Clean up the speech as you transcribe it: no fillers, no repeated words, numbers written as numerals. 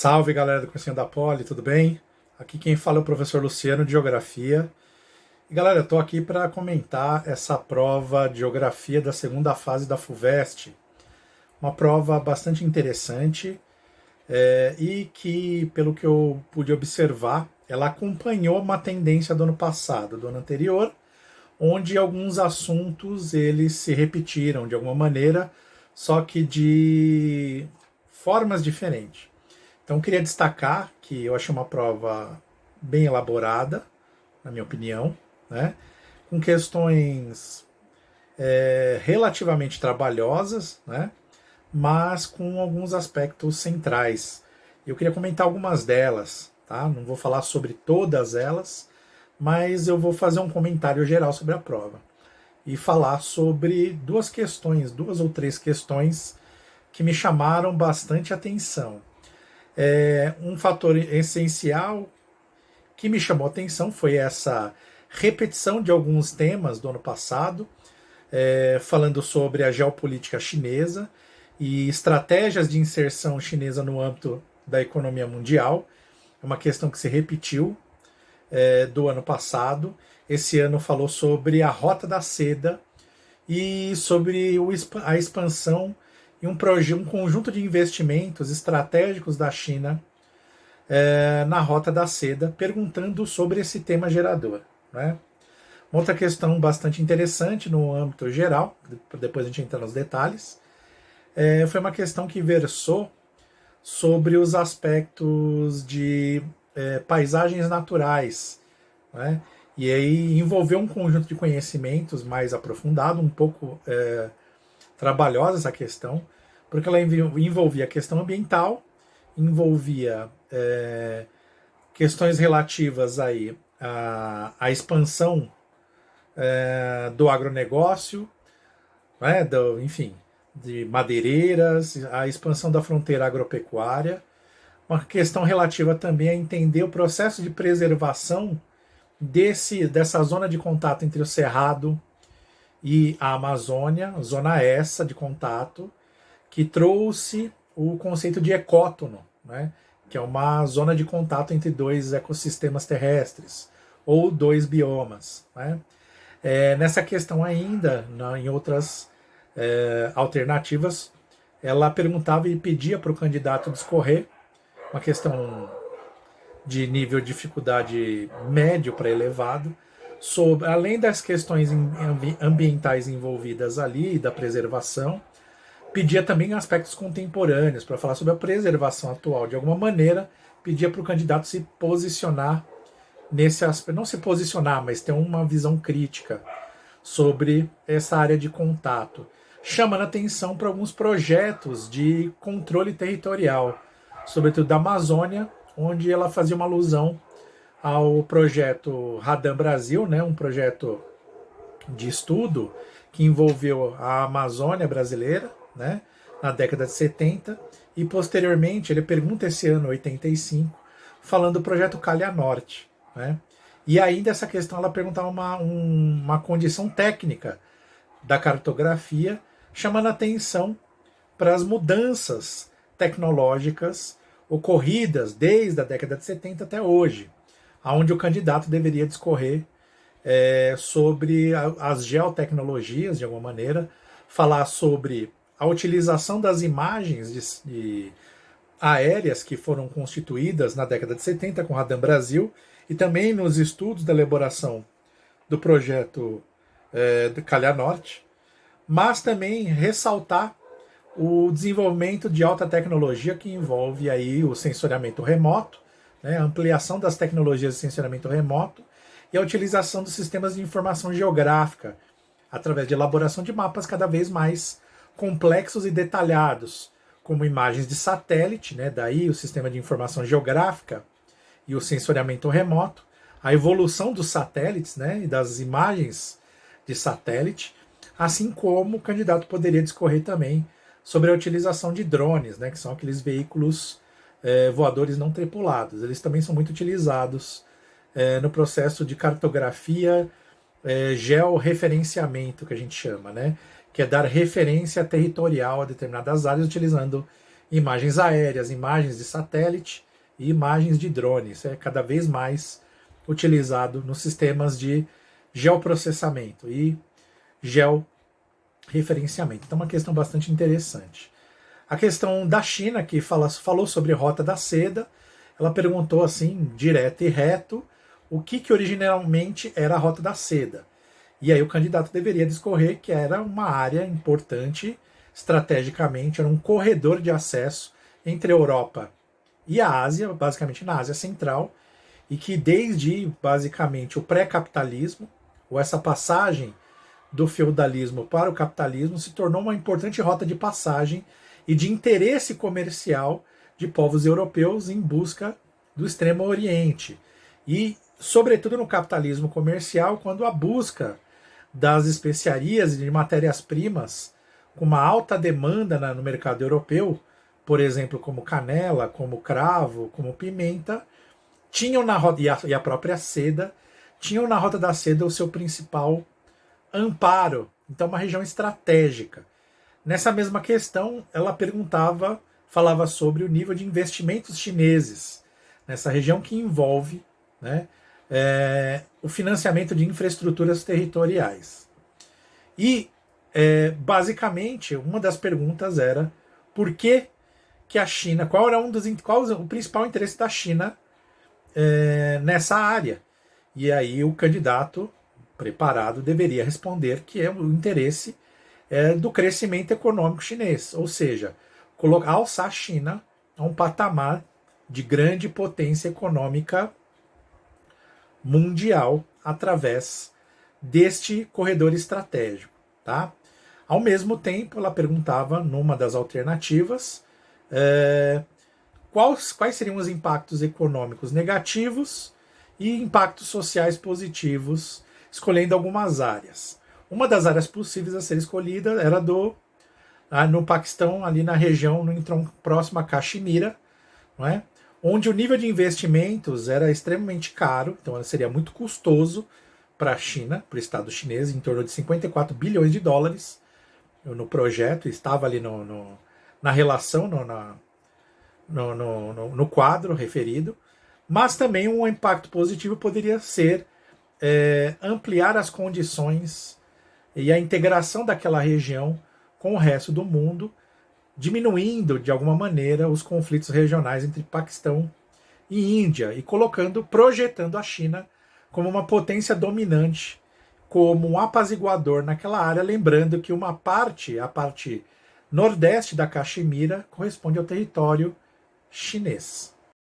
Salve, galera do Cursinho da Poli, tudo bem? Aqui quem fala é o professor Luciano de Geografia. E galera, eu tô aqui para comentar essa prova de Geografia da segunda fase da FUVEST. Uma prova bastante interessante e que, pelo que eu pude observar, ela acompanhou uma tendência do ano passado, do ano anterior, onde alguns assuntos eles se repetiram de alguma maneira, só que de formas diferentes. Então, eu queria destacar que eu achei uma prova bem elaborada, na minha opinião, né? Com questões relativamente trabalhosas, né? Mas com alguns aspectos centrais. Eu queria comentar algumas delas, tá? Não vou falar sobre todas elas, mas eu vou fazer um comentário geral sobre a prova e falar sobre duas ou três questões que me chamaram bastante atenção. Um fator essencial que me chamou a atenção foi essa repetição de alguns temas do ano passado, falando sobre a geopolítica chinesa e estratégias de inserção chinesa no âmbito da economia mundial. É uma questão que se repetiu do ano passado. Esse ano falou sobre a Rota da Seda e sobre a expansão e um conjunto de investimentos estratégicos da China na Rota da Seda, perguntando sobre esse tema gerador. Né? Uma outra questão bastante interessante no âmbito geral, depois a gente entra nos detalhes, foi uma questão que versou sobre os aspectos de paisagens naturais, né? E aí envolveu um conjunto de conhecimentos mais aprofundado, um pouco trabalhosa essa questão, porque ela envolvia a questão ambiental, envolvia questões relativas aí à expansão do agronegócio, né, enfim, de madeireiras, a expansão da fronteira agropecuária, uma questão relativa também a entender o processo de preservação dessa zona de contato entre o Cerrado e a Amazônia, zona essa de contato, que trouxe o conceito de ecótono, né, que é uma zona de contato entre dois ecossistemas terrestres, ou dois biomas. Né. Nessa questão ainda, em outras alternativas, ela perguntava e pedia para o candidato discorrer, uma questão de nível de dificuldade médio para elevado, sobre, além das questões ambientais envolvidas ali, da preservação, pedia também aspectos contemporâneos, para falar sobre a preservação atual. De alguma maneira, pedia para o candidato se posicionar nesse aspecto, não se posicionar, mas ter uma visão crítica sobre essa área de contato, chamando atenção para alguns projetos de controle territorial, sobretudo da Amazônia, onde ela fazia uma alusão ao projeto Radam Brasil, né, um projeto de estudo que envolveu a Amazônia brasileira, né, na década de 70, e posteriormente ele pergunta esse ano, 85, falando do projeto Calha Norte. Né, e ainda essa questão ela perguntava uma condição técnica da cartografia, chamando atenção para as mudanças tecnológicas ocorridas desde a década de 70 até hoje, onde o candidato deveria discorrer sobre as geotecnologias, de alguma maneira, falar sobre a utilização das imagens aéreas que foram constituídas na década de 70 com o Radam Brasil e também nos estudos da elaboração do projeto do Calha Norte, mas também ressaltar o desenvolvimento de alta tecnologia que envolve aí o sensoriamento remoto, né, a ampliação das tecnologias de sensoriamento remoto e a utilização dos sistemas de informação geográfica através de elaboração de mapas cada vez mais complexos e detalhados, como imagens de satélite, né, daí o sistema de informação geográfica e o sensoriamento remoto, a evolução dos satélites, né, e das imagens de satélite, assim como o candidato poderia discorrer também sobre a utilização de drones, né, que são aqueles veículos voadores não tripulados. Eles também são muito utilizados no processo de cartografia, georreferenciamento, que a gente chama, né, que é dar referência territorial a determinadas áreas utilizando imagens aéreas, imagens de satélite e imagens de drone. Isso é cada vez mais utilizado nos sistemas de geoprocessamento e georreferenciamento. Então, é uma questão bastante interessante. A questão da China, que falou sobre Rota da Seda, ela perguntou assim, direto e reto, o que originalmente era a Rota da Seda. E aí o candidato deveria discorrer que era uma área importante estrategicamente, era um corredor de acesso entre a Europa e a Ásia, basicamente na Ásia Central, e que desde basicamente o pré-capitalismo, ou essa passagem do feudalismo para o capitalismo, se tornou uma importante rota de passagem e de interesse comercial de povos europeus em busca do Extremo Oriente. E, sobretudo no capitalismo comercial, quando a busca das especiarias e de matérias-primas com uma alta demanda no mercado europeu, por exemplo, como canela, como cravo, como pimenta, tinham na rota, e a própria seda, tinham na Rota da Seda o seu principal amparo. Então, uma região estratégica. Nessa mesma questão, ela falava sobre o nível de investimentos chineses nessa região que envolve, né, o financiamento de infraestruturas territoriais. E, basicamente, uma das perguntas era por que a China, qual o principal interesse da China nessa área? E aí o candidato preparado deveria responder que é o interesse do crescimento econômico chinês, ou seja, alçar a China a um patamar de grande potência econômica mundial através deste corredor estratégico. Tá? Ao mesmo tempo, ela perguntava, numa das alternativas, quais seriam os impactos econômicos negativos e impactos sociais positivos, escolhendo algumas áreas. Uma das áreas possíveis a ser escolhida era no Paquistão, ali na região, próximo a Caxemira, não é? Onde o nível de investimentos era extremamente caro, então seria muito custoso para a China, para o Estado chinês, em torno de 54 bilhões de dólares no projeto, estava ali na relação, no quadro referido, mas também um impacto positivo poderia ser ampliar as condições e a integração daquela região com o resto do mundo, diminuindo de alguma maneira os conflitos regionais entre Paquistão e Índia e projetando a China como uma potência dominante, como um apaziguador naquela área, lembrando que a parte nordeste da Caxemira corresponde ao território chinês.